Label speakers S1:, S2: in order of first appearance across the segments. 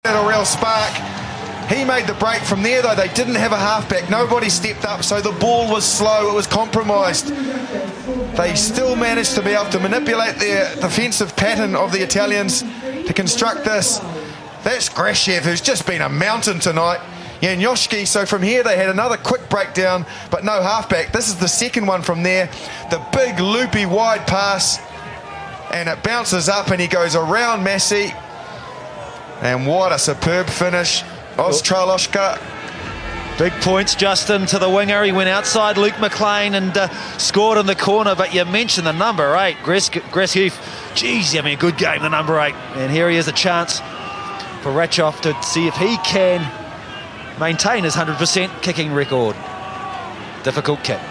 S1: A real spark. He made the break from there, though. They didn't have a halfback. Nobody stepped up, so the ball was slow. It was compromised. They still managed to be able to manipulate their defensive pattern of the Italians to construct this. That's Grashev, who's just been a mountain tonight. Janioski, so from here they had another quick breakdown, but no halfback. This is the second one from there. The big loopy wide pass, and it bounces up and he goes around Massey. And what a superb finish. Ostraloshka.
S2: Big points, Justin, to the winger. He went outside Luke McLean and scored in the corner. But you mentioned the number 8, Grashev. Geez, having a good game, the number 8. And here he is, a chance for Ratchoff to see if he can maintain his 100% kicking record. Difficult kick.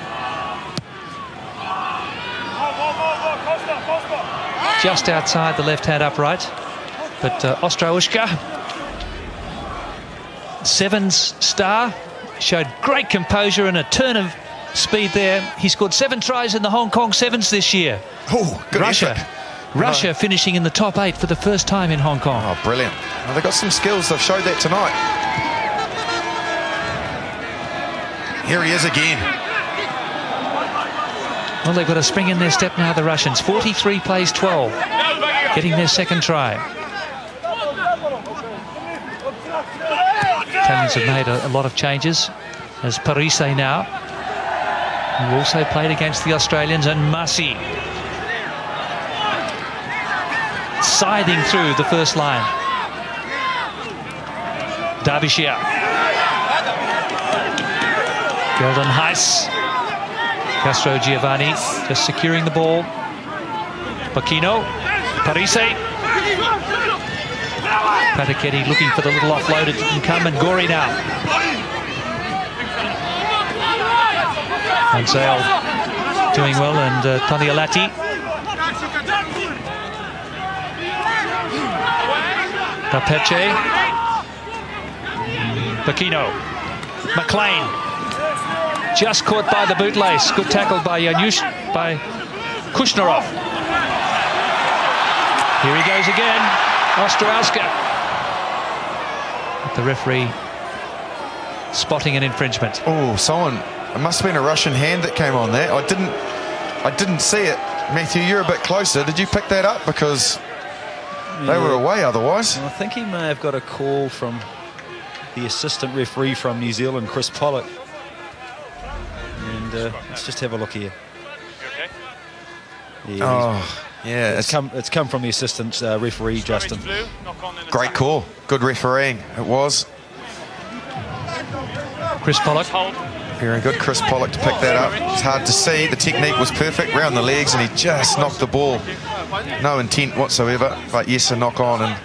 S3: Just outside the left-hand upright. But Ostraushka, 7's star, showed great composure and a turn of speed there. He scored 7 tries in the Hong Kong Sevens this year.
S1: Oh, good effort.
S3: Russia finishing in the top 8 for the first time in Hong Kong.
S1: Oh, brilliant. Well, they've got some skills. They've showed that tonight. Here he is again.
S3: Well, they've got a spring in their step now, the Russians. 43 plays 12, getting their second try. Italians have made a lot of changes, as Parise now, who also played against the Australians, and Massey scything through the first line. Derbyshire. Gelden Heiss. Castro Giovanni just securing the ball. Bacchino. Parise. Pataketti looking for the little offload. It didn't come, and Gori now. Ansel doing well, and Tony Alati. Tapeche. Bacchino. McLean. Just caught by the bootlace. Good tackle by Kushnerov. Here he goes again. Ostrowska. The referee spotting an infringement.
S1: Oh, someone, it must have been a Russian hand that came on there. I didn't see it. Matthew, you're a bit closer. Did you pick that up? Because they were away otherwise.
S2: I think he may have got a call from the assistant referee from New Zealand, Chris Pollock. And let's just have a look here. Yeah,
S1: oh, yeah.
S2: It's come from the assistant referee, Justin.
S1: Great call. Good refereeing. It was.
S3: Chris Pollock.
S1: Very good, Chris Pollock, to pick that up. It's hard to see. The technique was perfect, round the legs, and he just knocked the ball. No intent whatsoever, but yes, a knock on. And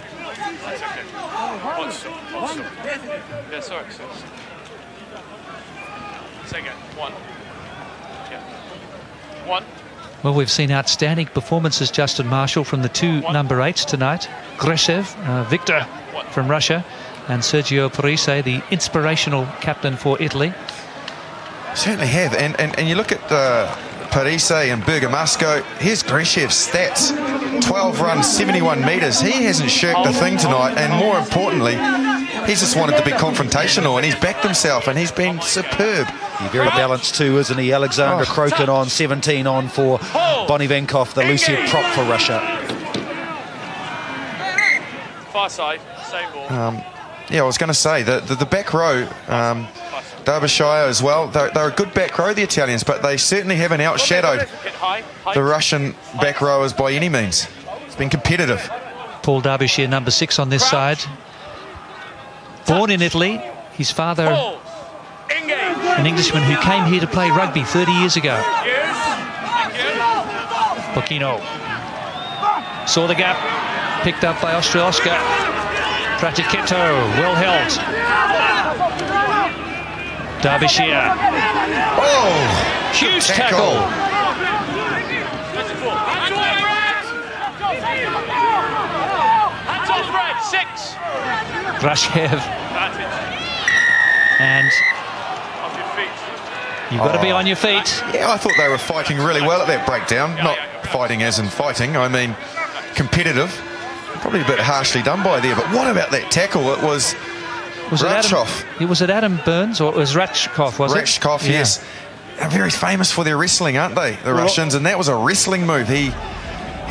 S3: Well, we've seen outstanding performances, Justin Marshall, from the 2 number 8s tonight. Grashev, Victor from Russia, and Sergio Parise, the inspirational captain for Italy.
S1: Certainly have. And you look at Parise and Bergamasco. Here's Grashev's stats. 12 runs, 71 metres. He hasn't shirked a thing tonight, and more importantly, he's just wanted to be confrontational, and he's backed himself, and he's been superb.
S2: He's very balanced too, isn't he? Alexander Krokin on, 17 on for Bonnie Vankov, the Lucia prop for Russia.
S4: Far side, same ball.
S1: Yeah, I was going to say, the back row, Derbyshire as well, they're a good back row, the Italians, but they certainly haven't outshadowed the Russian back rowers by any means. It's been competitive.
S3: Paul Derbyshire, number 6 on this side. Born in Italy, his father an Englishman who came here to play rugby 30 years ago. Bocchino saw the gap, picked up by Ostrowska. Pratichetto, well held. Derbyshire.
S1: Oh,
S3: huge tackle.
S4: Hands off, Red, 6.
S3: Grashev. And you've got to be on your feet.
S1: Yeah, I thought they were fighting really well at that breakdown. Not fighting as in fighting, I mean competitive. Probably a bit harshly done by there, but what about that tackle? It was Ratchkoff.
S3: Was it Adam Burns or it was Ratchkoff, was it?
S1: Ratchkoff, yes. They're very famous for their wrestling, aren't they, the Russians? And that was a wrestling move. He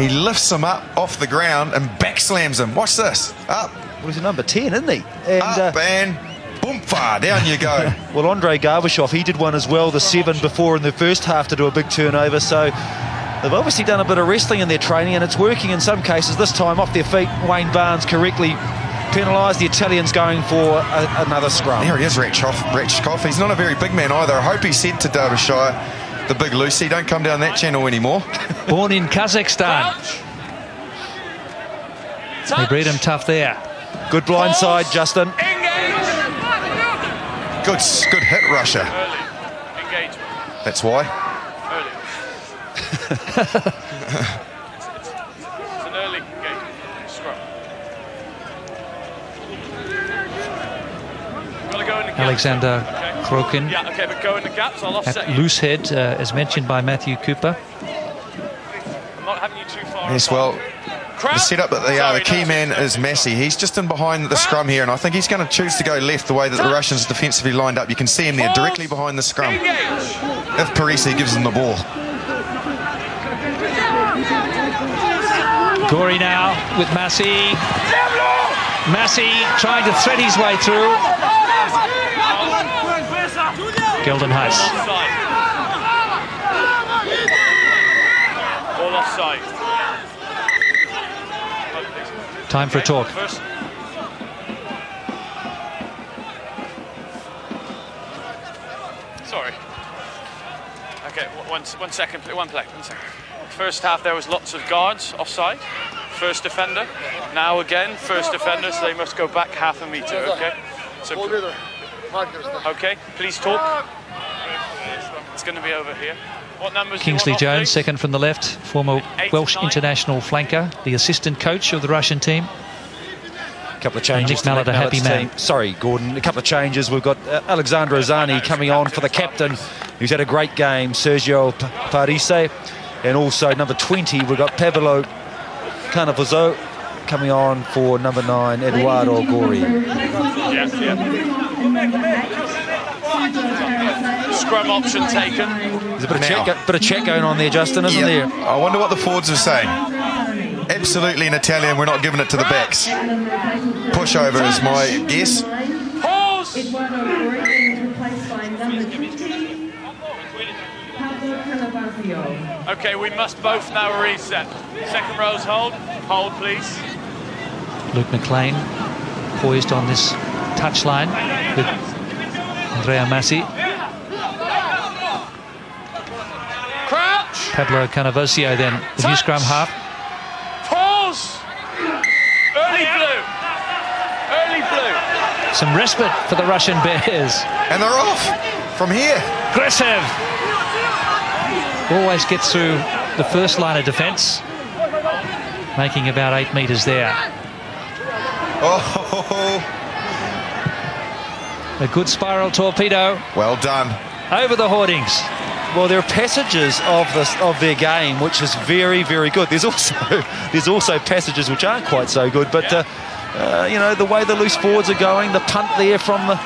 S1: lifts him up off the ground and back slams him. Watch this. Up.
S2: Well, he's a number 10, isn't he? And,
S1: up and boom, far down you go.
S2: Well, Andrei Garbashov, he did one as well, the 7 before in the first half to do a big turnover. So they've obviously done a bit of wrestling in their training, and it's working in some cases. This time off their feet, Wayne Barnes correctly penalised. The Italians going for another scrum.
S1: There he is, Ratchkoff. He's not a very big man either. I hope he said to Derbyshire, the big Lucy, don't come down that channel anymore.
S3: Born in Kazakhstan. They breed him tough there.
S2: Good blind side, Justin.
S1: Good hit, Russia.
S4: Early engagement.
S1: That's why.
S4: Early. It's an early engagement. Scrum. Gotta go in the gaps.
S3: Alexander Krokin.
S4: Yeah, okay, but go in the gaps. I'll offset
S3: At
S4: you.
S3: loose head, as mentioned by Matthew Cooper.
S4: I'm not having you too far.
S1: Yes, well, the setup that they are, the key man is Massey. He's just in behind the scrum here, and I think he's going to choose to go left the way that the Russians defensively lined up. You can see him there directly behind the scrum. If Parisi gives him the ball.
S3: Gorey now with Massey. Massey trying to thread his way through. Gelden Heights.
S4: All offside.
S3: Time for a talk.
S4: Sorry. Okay, one second. One second. First half there was lots of guards offside. First defender. Now again, first defender, so they must go back half a metre, okay? So, okay, please talk. It's going to be over here. What numbers
S3: Kingsley
S4: do you want
S3: Jones,
S4: off,
S3: second from the left, former Welsh international flanker, the assistant coach of the Russian team.
S2: A couple of changes.
S3: Nick Mallett, a happy man.
S2: Sorry, Gordon. A couple of changes. We've got Alexander Azani coming on for the captain, who's had a great game, Sergio Parise. And also number 20, we've got Pavlo Canavozo coming on for number 9, Eduardo Gori.
S4: Yes, yeah. Scrum option taken.
S2: There's a bit of check going on there, Justin, isn't there?
S1: I wonder what the forwards are saying. Absolutely in Italian, we're not giving it to the backs. Pushover is my guess.
S4: Pause! Okay, we must both now reset. Second rows hold. Hold, please.
S3: Luke McLean poised on this touchline with Andrea Massey.
S4: Crouch!
S3: Pablo Canavosio then, the new scrum half.
S4: Pause! Early blue! Early blue!
S3: Some respite for the Russian Bears.
S1: And they're off from here.
S3: Gresev always gets through the first line of defence, making about 8 metres there.
S1: Oh,
S3: A good spiral torpedo
S1: well done.
S3: over the hoardings.
S2: Well, there are passages of their game which is very, very good. There's also passages which aren't quite so good. But you know, the way the loose forwards are going, the punt there from the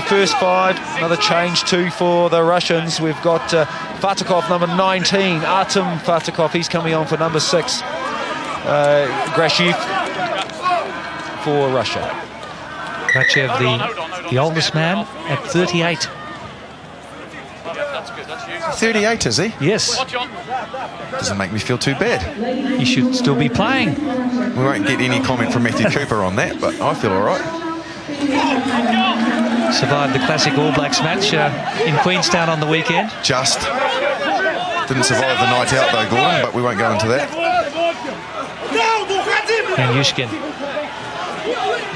S2: first 5, another change too for the Russians. We've got Fatakov, number 19, Artem Fatakov. He's coming on for number 6. Grashev for Russia.
S3: Grashev, the oldest man at 38.
S1: 38, is he?
S3: Yes.
S1: Doesn't make me feel too bad.
S3: He should still be playing.
S1: We won't get any comment from Matthew Cooper on that, but I feel all right.
S3: Survived the classic All Blacks match in Queenstown on the weekend.
S1: Just didn't survive the night out though, Gordon, but we won't go into that.
S3: And Yushkin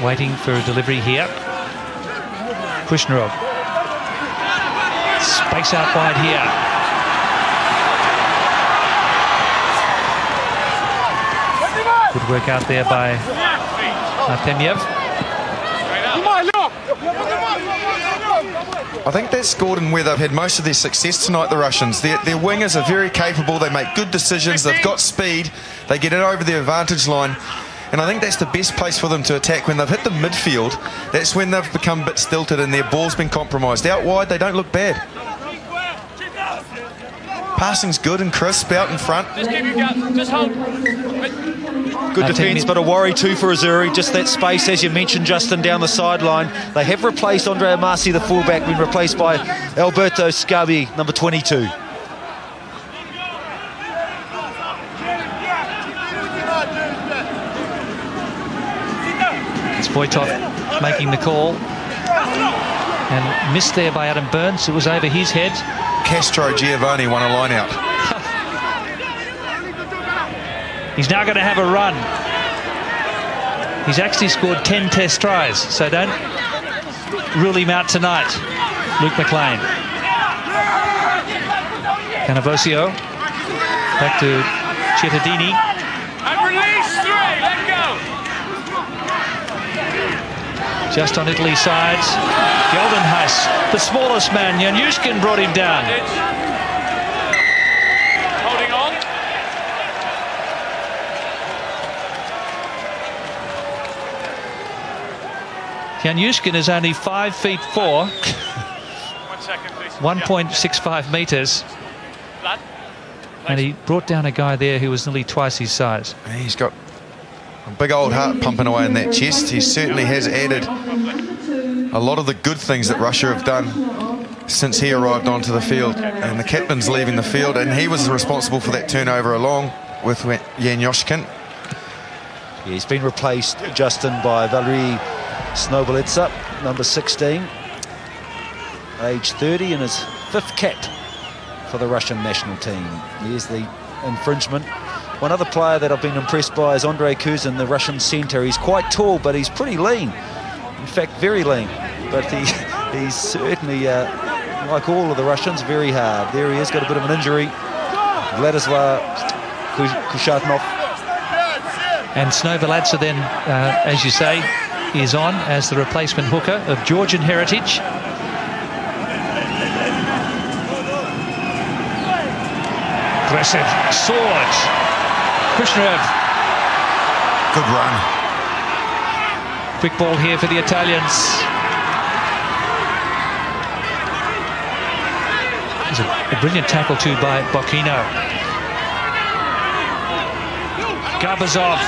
S3: waiting for a delivery here. Kushnarov. Space out wide here. Good work out there by Artemyev.
S1: I think that's, Gordon, where they've had most of their success tonight, the Russians. Their wingers are very capable. They make good decisions. They've got speed. They get it over the advantage line. And I think that's the best place for them to attack. When they've hit the midfield, that's when they've become a bit stilted and their ball's been compromised. Out wide, they don't look bad. Passing's good and crisp out in front.
S4: Just keep your gap. Just hold.
S2: Good defence, but a worry too for Azzurri. Just that space, as you mentioned, Justin, down the sideline. They have replaced Andre Amasi, the fullback, been replaced by Alberto Scabi, number 22.
S3: It's Voitov making the call. And missed there by Adam Burns. It was over his head.
S1: Castro Giovanni won a line out.
S3: He's now going to have a run. He's actually scored 10 test tries, so don't rule him out tonight. Luke McLean. Canavosio. Back to Cittadini.
S4: And release 3. Let go.
S3: Just on Italy's side. Geldenhuis, the smallest man. Januszkin brought him down.
S4: Holding on.
S3: Januszkin is only 5'4",
S4: 1 second, please.
S3: 1.65 metres.
S4: Lad.
S3: And he brought down a guy there who was nearly twice his size.
S1: He's got a big old heart pumping away in that chest. He certainly has added a lot of the good things that Russia have done since he arrived onto the field. And the captain's leaving the field, and he was responsible for that turnover along with Januszkin.
S2: Yeah, he's been replaced, Justin, by Valery Snobelitsa, number 16, age 30, and his 5th cap for the Russian national team. Here's the infringement. One other player that I've been impressed by is Andrei Kuzin, the Russian centre. He's quite tall, but he's pretty lean. In fact, very lean. But he's certainly, like all of the Russians, very hard. There he is, got a bit of an injury. Vladislav Kushatnov.
S3: And Snobelitsa then, as you say, is on as the replacement hooker of Georgian heritage. Aggressive sword. Kushnerev.
S1: Good run.
S3: Quick ball here for the Italians. It was a brilliant tackle too by Bocchino. Garbazov.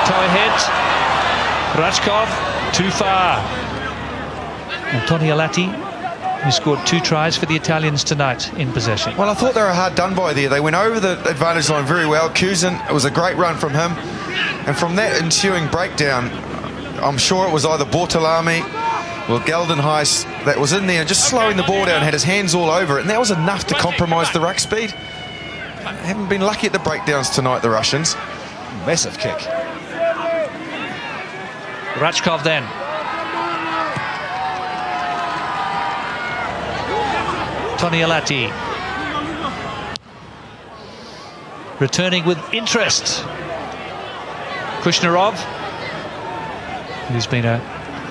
S3: Toe ahead. Rachkov, too far. And Tony Alatti, who scored 2 tries for the Italians tonight in possession.
S1: Well, I thought they were hard done by there. They went over the advantage line very well. Kuzin, it was a great run from him. And from that ensuing breakdown, I'm sure it was either Bortolami or Geldenhuis that was in there just slowing the ball down, had his hands all over it, and that was enough to compromise the ruck speed. They haven't been lucky at the breakdowns tonight, the Russians.
S2: Massive kick.
S3: Rachkov then. Tony Alatti. Returning with interest. Kushnerov, who's been a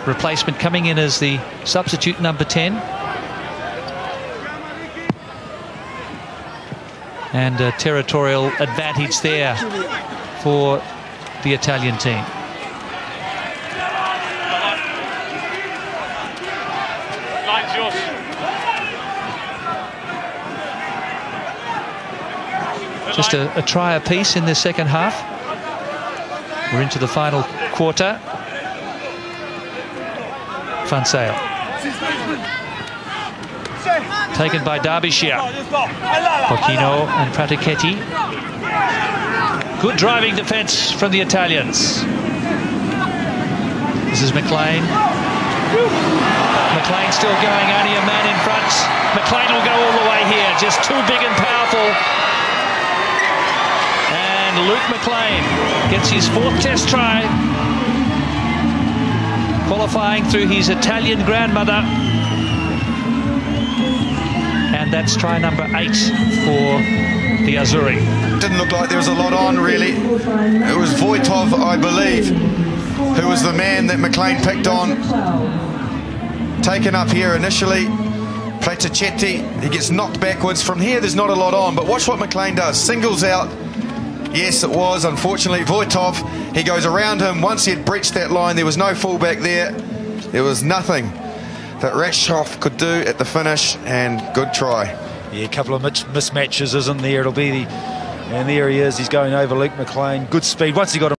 S3: replacement, coming in as the substitute number 10. And a territorial advantage there for the Italian team.
S4: Line's yours.
S3: Just a try apiece in the second half. We're into the final quarter. Van Sale. Taken by Derbyshire. Bocchino and Pratichetti. Good driving defence from the Italians. This is McLean. McLean still going, only a man in front. McLean will go all the way here, just too big and powerful. And Luke McLean gets his 4th test try, qualifying through his Italian grandmother. And that's try number 8 for the Azzurri.
S1: Didn't look like there was a lot on, really. It was Voitov, I believe, who was the man that McLean picked on. Taken up here initially. Platachetti, he gets knocked backwards. From here, there's not a lot on, but watch what McLean does. Singles out. Yes, it was, unfortunately, Voitov. He goes around him. Once he had breached that line, there was no fullback there. There was nothing that Rashov could do at the finish, and good try.
S2: Yeah, a couple of mismatches, isn't there? It'll be the... And there he is. He's going over Luke McLean. Good speed. Once he got him